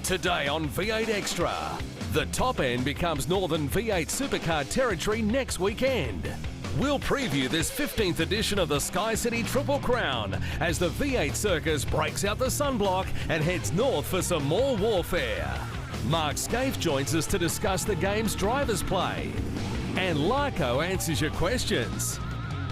Today on V8 Extra, the top end becomes Northern V8 Supercar territory next weekend. We'll preview this 15th edition of the Sky City Triple Crown as the V8 Circus breaks out the sunblock and heads north for some more warfare. Mark Scaife joins us to discuss the game's drivers play. And Lyco answers your questions.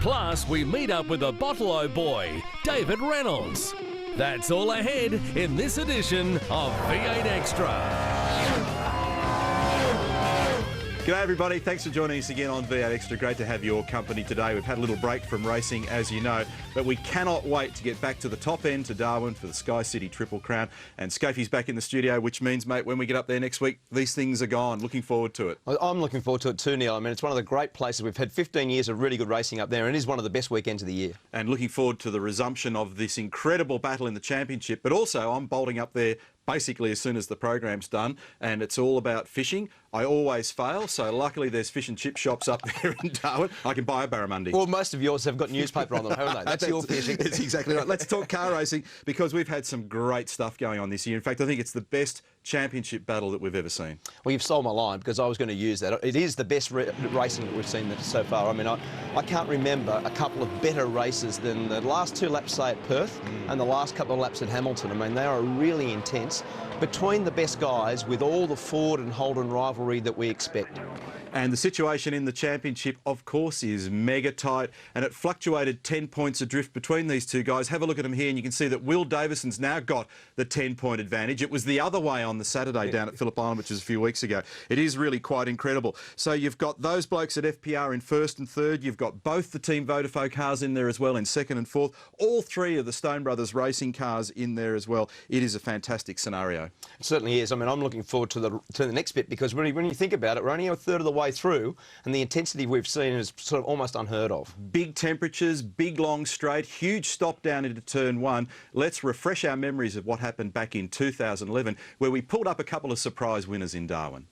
Plus, we meet up with the Bottle-O boy, David Reynolds. That's all ahead in this edition of V8 Extra. G'day everybody, thanks for joining us again on V8 Extra. Great to have your company today. We've had a little break from racing, as you know, but we cannot wait to get back to the top end to Darwin for the Sky City Triple Crown. And Scafey's back in the studio, which means, mate, when we get up there next week, these things are gone. Looking forward to it. I'm looking forward to it too, Neil. I mean, it's one of the great places. We've had 15 years of really good racing up there, and it is one of the best weekends of the year. And looking forward to the resumption of this incredible battle in the championship. But also, I'm bolting up there basically as soon as the program's done, and it's all about fishing. I always fail, so luckily there's fish and chip shops up there in Darwin. I can buy a barramundi. Well, most of yours have got newspaper on them, haven't they? That's your fishing. That's exactly right. Let's talk car racing, because we've had some great stuff going on this year. In fact, I think it's the best championship battle that we've ever seen. Well, you've sold my line, because I was going to use that. It is the best racing that we've seen so far. I mean, I can't remember a couple of better races than the last two laps, say, at Perth and the last couple of laps at Hamilton. I mean, they are really intense between the best guys with all the Ford and Holden rivalry that we expect. And the situation in the championship, of course, is mega tight, and it fluctuated 10 points adrift between these two guys. Have a look at them here, and you can see that Will Davison's now got the 10-point advantage. It was the other way on the Saturday down at Phillip Island, which was a few weeks ago. It is really quite incredible. So you've got those blokes at FPR in first and third. You've got both the Team Vodafone cars in there as well in second and fourth. All three of the Stone Brothers racing cars in there as well. It is a fantastic scenario. It certainly is. I mean, I'm looking forward to the next bit, because when you think about it, we're only a third of the way through, and the intensity we've seen is sort of almost unheard of. Big temperatures, big long straight, huge stop down into turn one. Let's refresh our memories of what happened back in 2011, where we pulled up a couple of surprise winners in Darwin.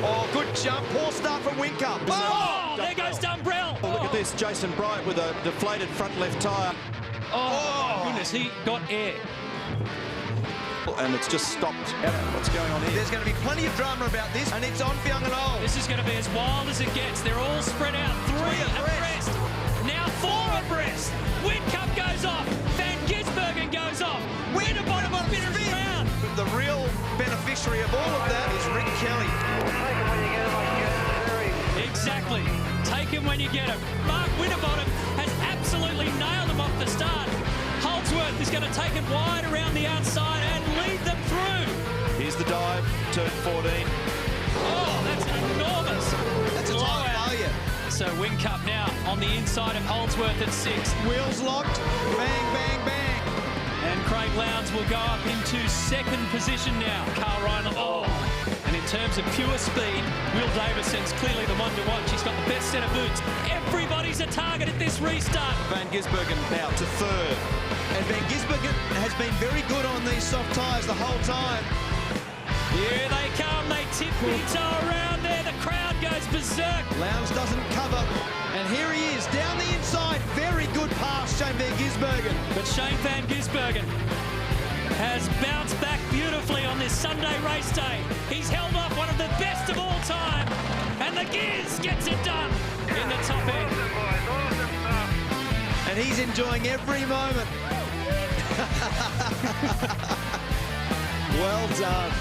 Oh, good jump. Poor start from Whincup. Oh, there goes Dumbrell. Oh, look at this. Jason Bryant with a deflated front left tyre. Oh, goodness, he got air. And it's just stopped. What's going on here? There's going to be plenty of drama about this, and it's on Fianganol. This is going to be as wild as it gets. They're all spread out. Three abreast. Now four abreast. Whincup goes off. Van Gisbergen goes off. Winterbottom on finish round. The real beneficiary of all of that is Rick Kelly. Exactly. Take him when you get him. Mark Winterbottom has absolutely nailed him off the start. Holdsworth is going to take it wide around the outside and lead them through. Here's the dive, turn 14. Oh, that's enormous. That's a time failure. So Whincup now on the inside of Holdsworth at 6. Wheels locked. Bang, bang, bang. And Craig Lowndes will go up into second position now. Carl Reiner. Oh. And in terms of pure speed, Will Davison's clearly the one to watch. He's got the best set of boots. Everybody's a target at this restart. Van Gisbergen now to third. And Van Gisbergen has been very good on these soft tyres the whole time. Here they come. They tip Pinto around there. The crowd goes berserk. Lowndes doesn't cover. And here he is down the inside. Very good pass, Shane Van Gisbergen. But Shane Van Gisbergen has bounced back beautifully on this Sunday race day. He's held off one of the best of all time. And the Giz gets it done in the top end. And he's enjoying every moment. Well done.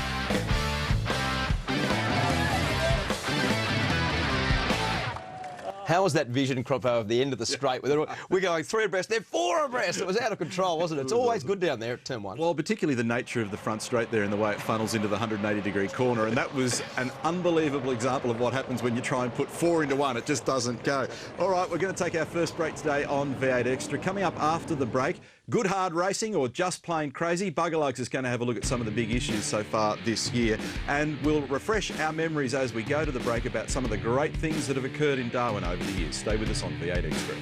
How was that vision crop over the end of the straight? We're going three abreast, they're four abreast. It was out of control, wasn't it? It's always good down there at turn one. Well, particularly the nature of the front straight there and the way it funnels into the 180-degree corner. And that was an unbelievable example of what happens when you try and put four into one. It just doesn't go. All right, we're going to take our first break today on V8 Extra. Coming up after the break, good hard racing or just plain crazy? Buggerlugs is going to have a look at some of the big issues so far this year. And we'll refresh our memories as we go to the break about some of the great things that have occurred in Darwin over the years. Stay with us on V8 Extra.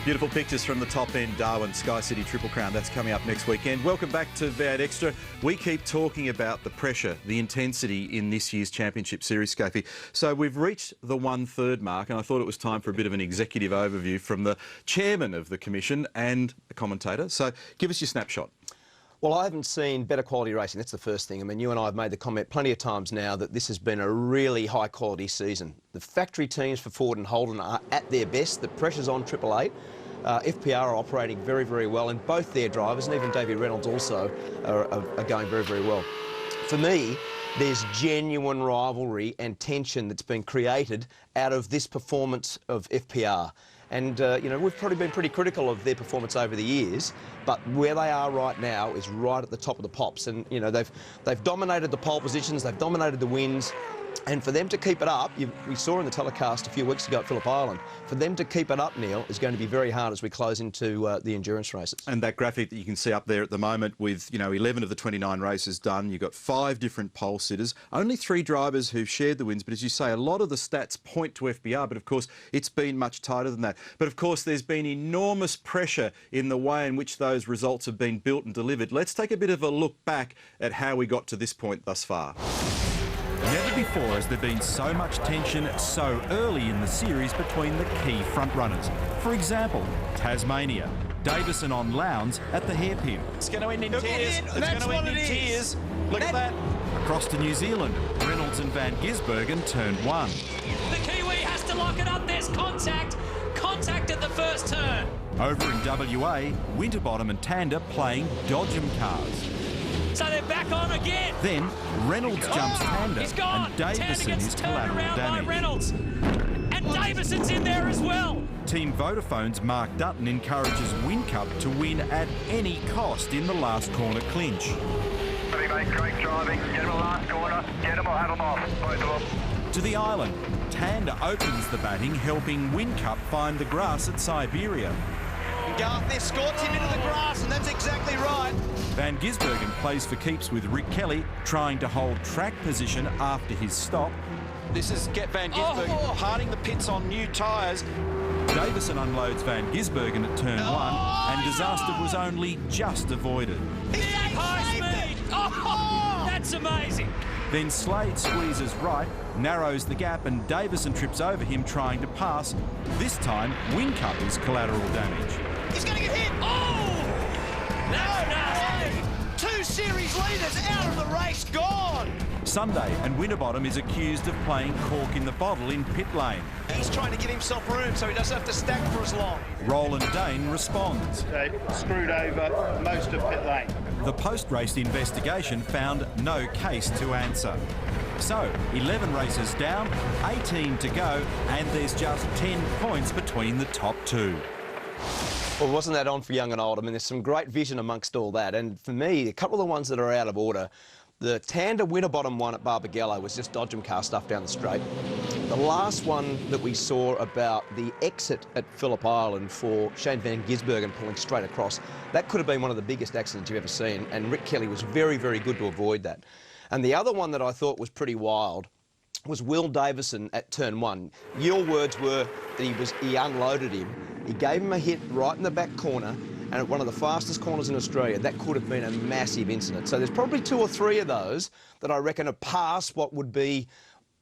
Beautiful pictures from the top end, Darwin, Sky City Triple Crown. That's coming up next weekend. Welcome back to V8 Extra. We keep talking about the pressure, the intensity in this year's Championship Series, Scafey. So we've reached the 1/3 mark, and I thought it was time for a bit of an executive overview from the chairman of the commission and the commentator. So give us your snapshot. Well, I haven't seen better quality racing. That's the first thing. I mean, you and I have made the comment plenty of times now that this has been a really high-quality season. The factory teams for Ford and Holden are at their best. The pressure's on Triple Eight. FPR are operating very, very well, and both their drivers, and even David Reynolds also, are going very, very well. For me, there's genuine rivalry and tension that's been created out of this performance of FPR. And, you know, we've probably been pretty critical of their performance over the years, but where they are right now is right at the top of the pops. And, you know, they've dominated the pole positions, they've dominated the wins, and for them to keep it up, we saw in the telecast a few weeks ago at Phillip Island, for them to keep it up, Neil, is going to be very hard as we close into the endurance races. And that graphic that you can see up there at the moment with, you know, 11 of the 29 races done, you've got 5 different pole sitters, only 3 drivers who've shared the wins, but as you say, a lot of the stats point to FBR, but of course it's been much tighter than that. But of course there's been enormous pressure in the way in which those results have been built and delivered. Let's take a bit of a look back at how we got to this point thus far. Never before has there been so much tension so early in the series between the key front-runners. For example, Tasmania, Davison on Lowndes at the hairpin. It's going to end in tears. It's going to end in tears. Look at that. Across to New Zealand, Reynolds and Van Gisbergen turn 1. The Kiwi has to lock it up. There's contact. Contact at the first turn. Over in WA, Winterbottom and Tander playing Dodgem cars. So they're back on again. Then Reynolds jumps Tander, he's gone. and Davison is turned collateral around damage. by Reynolds. And Davison's in there as well. Team Vodafone's Mark Dutton encourages Whincup to win at any cost in the last corner clinch. Mate, great driving. Get him a last corner. Get him or have him off. Both of them. To the island, Tander opens the batting, helping Whincup find the grass at Siberia. Garth, escorts him into the grass, and that's exactly right. Van Gisbergen plays for keeps with Rick Kelly, trying to hold track position after his stop. This is Get Van Gisbergen parting the pits on new tyres. Davison unloads Van Gisbergen at turn 1, and disaster was only just avoided. High speed. Oh, that's amazing. Then Slade squeezes right, narrows the gap, and Davison trips over him trying to pass. This time, Whincup is collateral damage. He's going to get hit. Oh! No. 2 series leaders out of the race, gone. Sunday, and Winterbottom is accused of playing cork in the bottle in pit lane. He's trying to get himself room so he doesn't have to stack for as long. Roland Dane responds. They screwed over most of pit lane. The post-race investigation found no case to answer. So, 11 races down, 18 to go, and there's just 10 points between the top 2. Well, wasn't that on for young and old? I mean, there's some great vision amongst all that. And for me, a couple of the ones that are out of order, the Tander Winterbottom one at Barbagallo was just Dodgem car stuff down the straight. The last one that we saw about the exit at Phillip Island for Shane Van Gisbergen pulling straight across, that could have been one of the biggest accidents you've ever seen, and Rick Kelly was very, very good to avoid that. And the other one that I thought was pretty wild was Will Davison at turn 1. Your words were that he unloaded him. He gave him a hit right in the back corner, and at one of the fastest corners in Australia, that could have been a massive incident. So there's probably 2 or 3 of those that I reckon are past what would be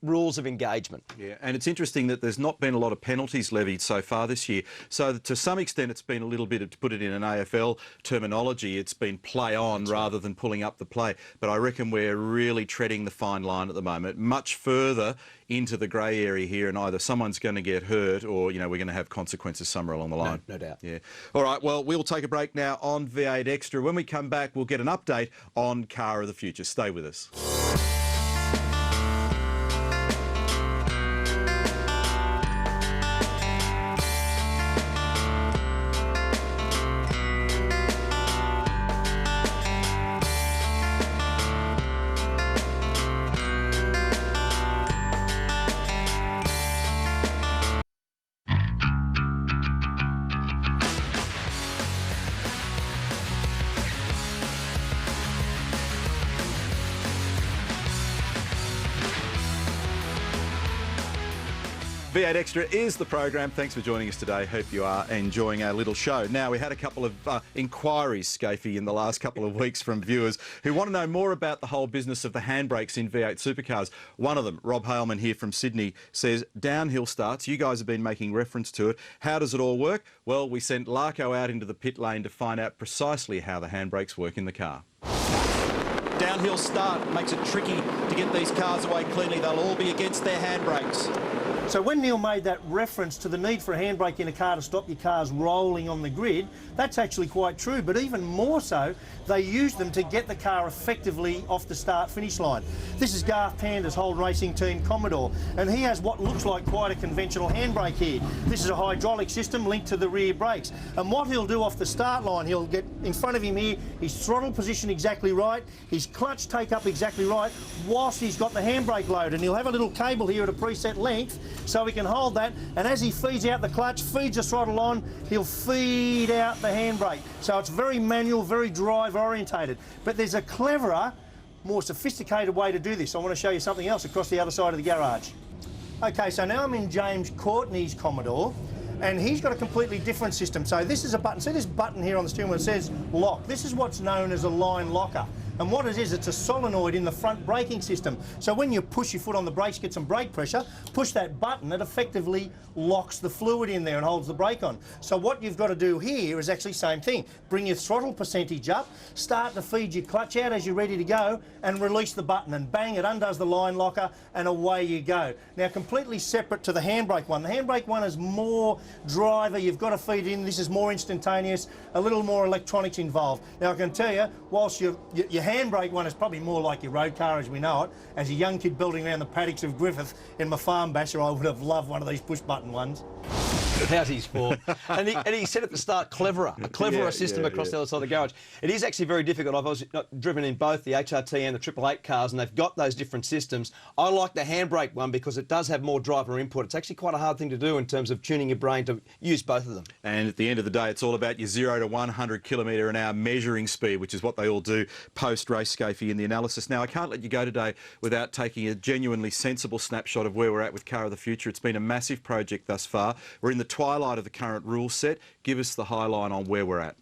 rules of engagement. Yeah, and it's interesting that there's not been a lot of penalties levied so far this year. So to some extent it's been a little bit, to put it in an AFL terminology, it's been play on rather than pulling up the play. But I reckon we're really treading the fine line at the moment, much further into the grey area here, and either someone's going to get hurt or, you know, we're going to have consequences somewhere along the line. No doubt. Yeah. All right, well, we'll take a break now on V8 Extra. When we come back, we'll get an update on Car of the Future. Stay with us. V8 Extra is the program. Thanks for joining us today. Hope you are enjoying our little show. Now, we had a couple of inquiries, Scafey, in the last couple of weeks from viewers who want to know more about the whole business of the handbrakes in V8 supercars. One of them, Rob Haleman here from Sydney, says, downhill starts. You guys have been making reference to it. How does it all work? Well, we sent Larko out into the pit lane to find out precisely how the handbrakes work in the car. Downhill start makes it tricky to get these cars away cleanly. They'll all be against their handbrakes. So when Neil made that reference to the need for a handbrake in a car to stop your cars rolling on the grid, that's actually quite true. But even more so, they use them to get the car effectively off the start-finish line. This is Garth Pander's whole racing team Commodore, and he has what looks like quite a conventional handbrake here. This is a hydraulic system linked to the rear brakes. And what he'll do off the start line, he'll get in front of him here, his throttle position exactly right, his clutch take up exactly right, whilst he's got the handbrake loaded. And he'll have a little cable here at a preset length, so he can hold that, and as he feeds out the clutch, feeds the throttle on, he'll feed out the handbrake. So it's very manual, very drive orientated. But there's a cleverer, more sophisticated way to do this. I want to show you something else across the other side of the garage. Okay, so now I'm in James Courtney's Commodore, and he's got a completely different system. So this is a button. See this button here on the steering wheel that says lock. This is what's known as a line locker. And what it is, it's a solenoid in the front braking system. So when you push your foot on the brakes, get some brake pressure, push that button, it effectively locks the fluid in there and holds the brake on. So what you've got to do here is actually the same thing. Bring your throttle percentage up, start to feed your clutch out as you're ready to go, and release the button, and bang, it undoes the line locker, and away you go. Now, completely separate to the handbrake one. The handbrake one is more driver, you've got to feed in, this is more instantaneous, a little more electronics involved. Now, I can tell you, whilst your handbrake one is probably more like your road car as we know it. As a young kid building around the paddocks of Griffith in my farm basher, I would have loved one of these push button ones. How's his fault? and he said at the start, a cleverer system across the other side of the garage. It is actually very difficult. I've driven in both the HRT and the 888 cars, and they've got those different systems. I like the handbrake one because it does have more driver input. It's actually quite a hard thing to do in terms of tuning your brain to use both of them. And at the end of the day, it's all about your 0 to 100 kilometre an hour measuring speed, which is what they all do post-race, Scafey, in the analysis. Now, I can't let you go today without taking a genuinely sensible snapshot of where we're at with Car of the Future. It's been a massive project thus far. We're in the twilight of the current rule set. Give us the highline on where we're at.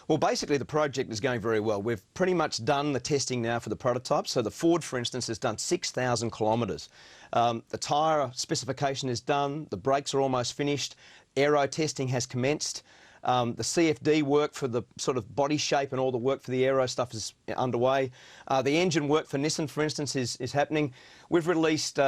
Well, basically, the project is going very well. We've pretty much done the testing now for the prototypes. So the Ford, for instance, has done 6,000 kilometres. The tyre specification is done. The brakes are almost finished. Aero testing has commenced. The CFD work for the sort of body shape and all the work for the aero stuff is underway. The engine work for Nissan, for instance, is happening. We've released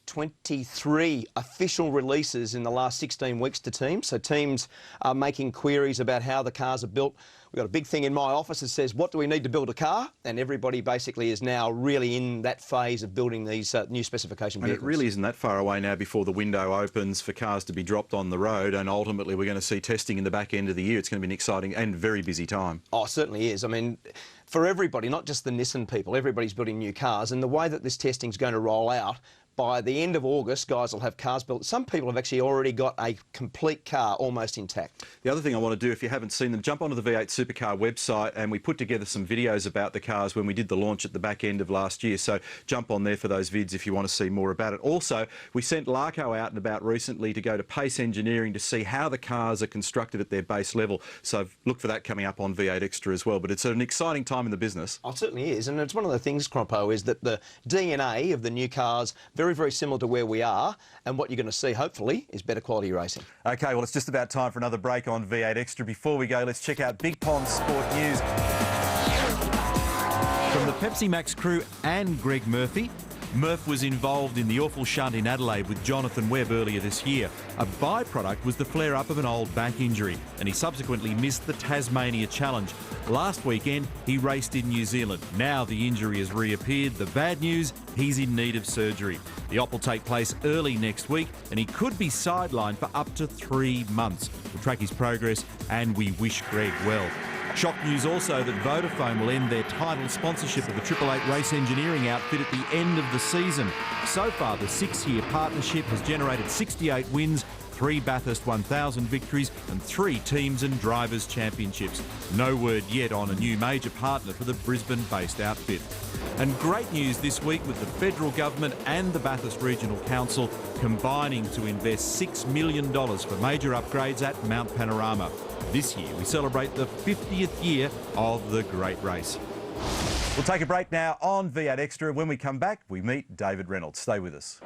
23 official releases in the last 16 weeks to teams. So teams are making queries about how the cars are built. We've got a big thing in my office that says, what do we need to build a car? And everybody basically is now really in that phase of building these new specification vehicles. And it really isn't that far away now before the window opens for cars to be dropped on the road, and ultimately we're going to see testing in the back end of the year. It's going to be an exciting and very busy time. Oh, it certainly is. I mean, for everybody, not just the Nissan people, everybody's building new cars, and the way that this testing is going to roll out, by the end of August, guys will have cars built. Some people have actually already got a complete car almost intact. The other thing I want to do, if you haven't seen them, jump onto the V8 Supercar website, and we put together some videos about the cars when we did the launch at the back end of last year. So jump on there for those vids if you want to see more about it. Also, we sent Larko out and about recently to go to Pace Engineering to see how the cars are constructed at their base level. So look for that coming up on V8 Extra as well. But it's an exciting time in the business. Oh, it certainly is. And it's one of the things, Crompo, is that the DNA of the new cars, very, very similar to where we are, and what you're going to see, hopefully, is better quality racing. OK, well, it's just about time for another break on V8 Extra. Before we go, let's check out Big Pond Sport News. From the Pepsi Max crew and Greg Murphy, Murph was involved in the awful shunt in Adelaide with Jonathan Webb earlier this year. A byproduct was the flare-up of an old back injury, and he subsequently missed the Tasmania Challenge. Last weekend, he raced in New Zealand. Now the injury has reappeared. The bad news, he's in need of surgery. The op will take place early next week, and he could be sidelined for up to 3 months. We'll track his progress, and we wish Greg well. Shock news also that Vodafone will end their title sponsorship of the 888 race engineering outfit at the end of the season. So far, the 6-year partnership has generated 68 wins, 3 Bathurst 1000 victories and 3 teams and drivers championships. No word yet on a new major partner for the Brisbane-based outfit. And great news this week with the federal government and the Bathurst Regional Council combining to invest $6 million for major upgrades at Mount Panorama. This year we celebrate the 50th year of the great race. We'll take a break now on V8 Extra. When we come back, we meet David Reynolds. Stay with us.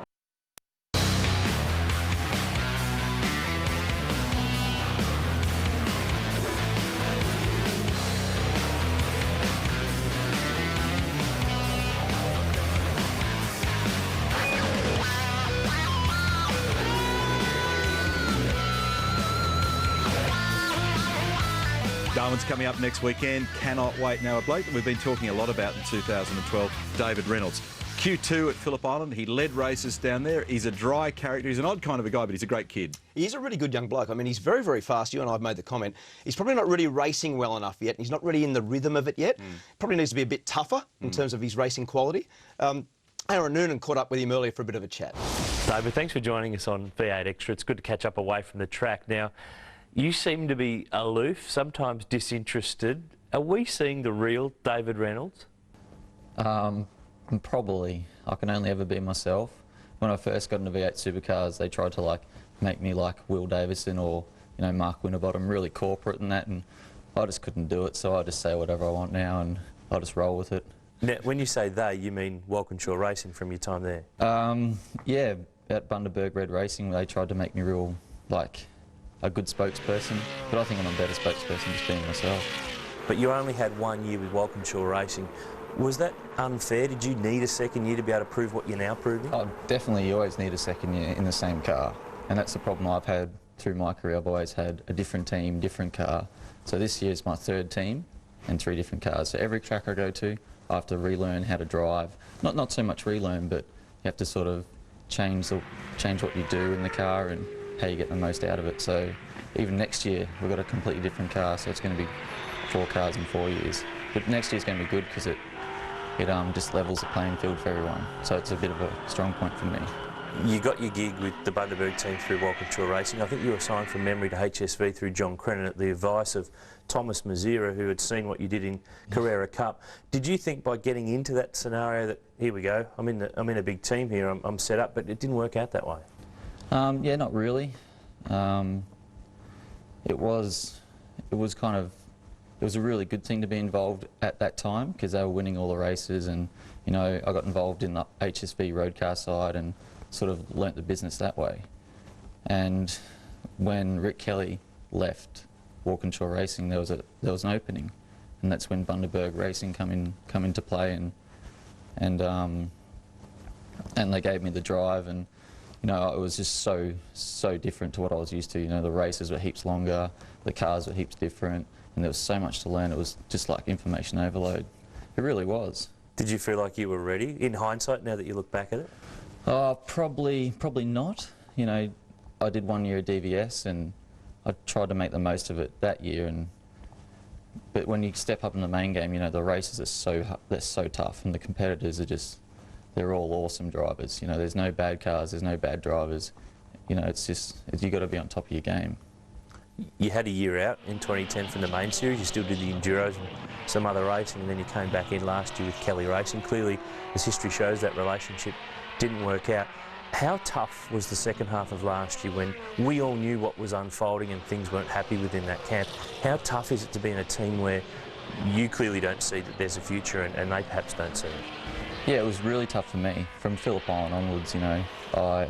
Darwin's coming up next weekend. Cannot wait. Now, a bloke that we've been talking a lot about in 2012, David Reynolds. Q2 at Phillip Island. He led races down there. He's a dry character. He's an odd kind of a guy, but he's a great kid. He's a really good young bloke. I mean, he's very, very fast. You and I have made the comment. He's probably not really racing well enough yet. He's not really in the rhythm of it yet. Probably needs to be a bit tougher in terms of his racing quality. Aaron Noonan caught up with him earlier for a bit of a chat. David, thanks for joining us on V8 Extra. It's good to catch up away from the track. Now, you seem to be aloof, sometimes disinterested. Are we seeing the real David Reynolds? Probably. I can only ever be myself. When I first got into V8 supercars, they tried to make me like Will Davison or Mark Winterbottom, really corporate and that, and I just couldn't do it. So I just say whatever I want now, and I just roll with it. Now, when you say they, you mean Walkinshaw Racing from your time there? Yeah, at Bundaberg Red Racing, they tried to make me real a good spokesperson, but I think I'm a better spokesperson just being myself. But you only had 1 year with Walkinshaw Racing. Was that unfair? Did you need a second year to be able to prove what you're now proving? Oh, definitely, you always need a second year in the same car, and that's the problem I've had through my career. I've always had a different team, different car. So this year is my 3rd team and 3 different cars. So every track I go to, I have to relearn how to drive. Not so much relearn, but you have to sort of change what you do in the car and how you get the most out of it. So even next year we've got a completely different car, so it's going to be 4 cars in 4 years. But next year's going to be good because it just levels the playing field for everyone. So it's a bit of a strong point for me. You got your gig with the Bundaberg team through Walkinshaw Racing. I think you were signed from memory to HSV through John Crennan at the advice of Thomas Mazira, who had seen what you did in Carrera Cup. Did you think by getting into that scenario that, here we go, I'm in a big team here, I'm set up, but it didn't work out that way? Yeah, not really. It was a really good thing to be involved at that time because they were winning all the races, and I got involved in the HSV road car side and sort of learnt the business that way. And when Rick Kelly left Walkinshaw Racing, there was an opening, and that's when Bundaberg Racing come into play, and they gave me the drive, and it was just so different to what I was used to. The races were heaps longer, the cars were heaps different, and there was so much to learn. It was just like information overload. It really was. Did you feel like you were ready, in hindsight, now that you look back at it? Probably not. I did 1 year at DVS, and I tried to make the most of it that year. But when you step up in the main game, the races are so tough, and the competitors are they're all awesome drivers. There's no bad cars, there's no bad drivers. You've got to be on top of your game. You had a year out in 2010 from the main series. You still did the Enduros and some other racing, and then you came back in last year with Kelly Racing. Clearly, as history shows, that relationship didn't work out. How tough was the second half of last year when we all knew what was unfolding and things weren't happy within that camp? How tough is it to be in a team where you clearly don't see that there's a future and they perhaps don't see it? Yeah, it was really tough for me. From Phillip Island onwards, I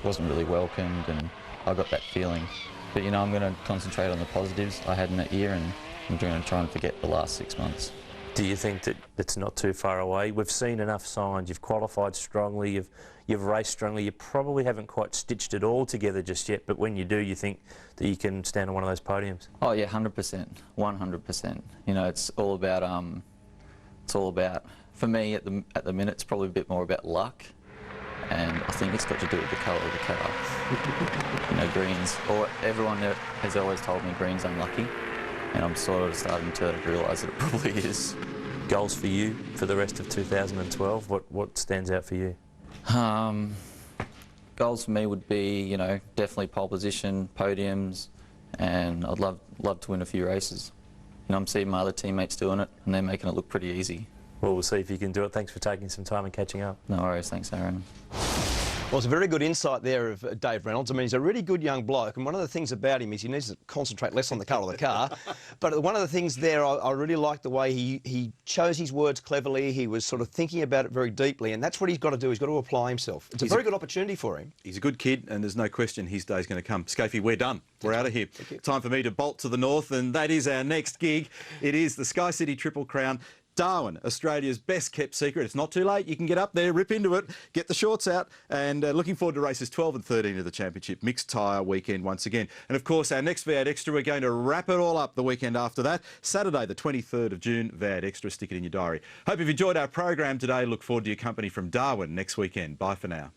wasn't really welcomed, and I got that feeling. But, I'm going to concentrate on the positives I had in that year, and I'm going to try and forget the last 6 months. Do you think that it's not too far away? We've seen enough signs. You've qualified strongly, you've raced strongly. You probably haven't quite stitched it all together just yet, but when you do, you think that you can stand on one of those podiums? Oh yeah, 100%, 100%. It's all about, for me at the minute, it's probably a bit more about luck, and I think it's got to do with the colour of the car. Greens, or everyone has always told me green's unlucky, and I'm sort of starting to realise that it probably is. Goals for you for the rest of 2012? What stands out for you? goals for me would be, you know, definitely pole position, podiums, and I'd love to win a few races. You know, I'm seeing my other teammates doing it, and they're making it look pretty easy. Well, we'll see if you can do it. Thanks for taking some time and catching up. No worries, thanks, Aaron. Well, it's a very good insight there of Dave Reynolds. I mean, he's a really good young bloke, and one of the things about him is he needs to concentrate less on the colour of the car. But one of the things there, I really like the way he chose his words cleverly. He was sort of thinking about it very deeply, and that's what he's got to do. He's got to apply himself. It's a very good opportunity for him. He's a good kid, and there's no question his day's going to come. Scafey, we're done. We're out of here. Time for me to bolt to the north, and that is our next gig. It is the Sky City Triple Crown. Darwin, Australia's best kept secret. It's not too late. You can get up there, rip into it, get the shorts out, and looking forward to races 12 and 13 of the championship. Mixed tyre weekend once again. And of course, our next V8 Extra, we're going to wrap it all up the weekend after that. Saturday, the 23rd of June, V8 Extra. Stick it in your diary. Hope you've enjoyed our program today. Look forward to your company from Darwin next weekend. Bye for now.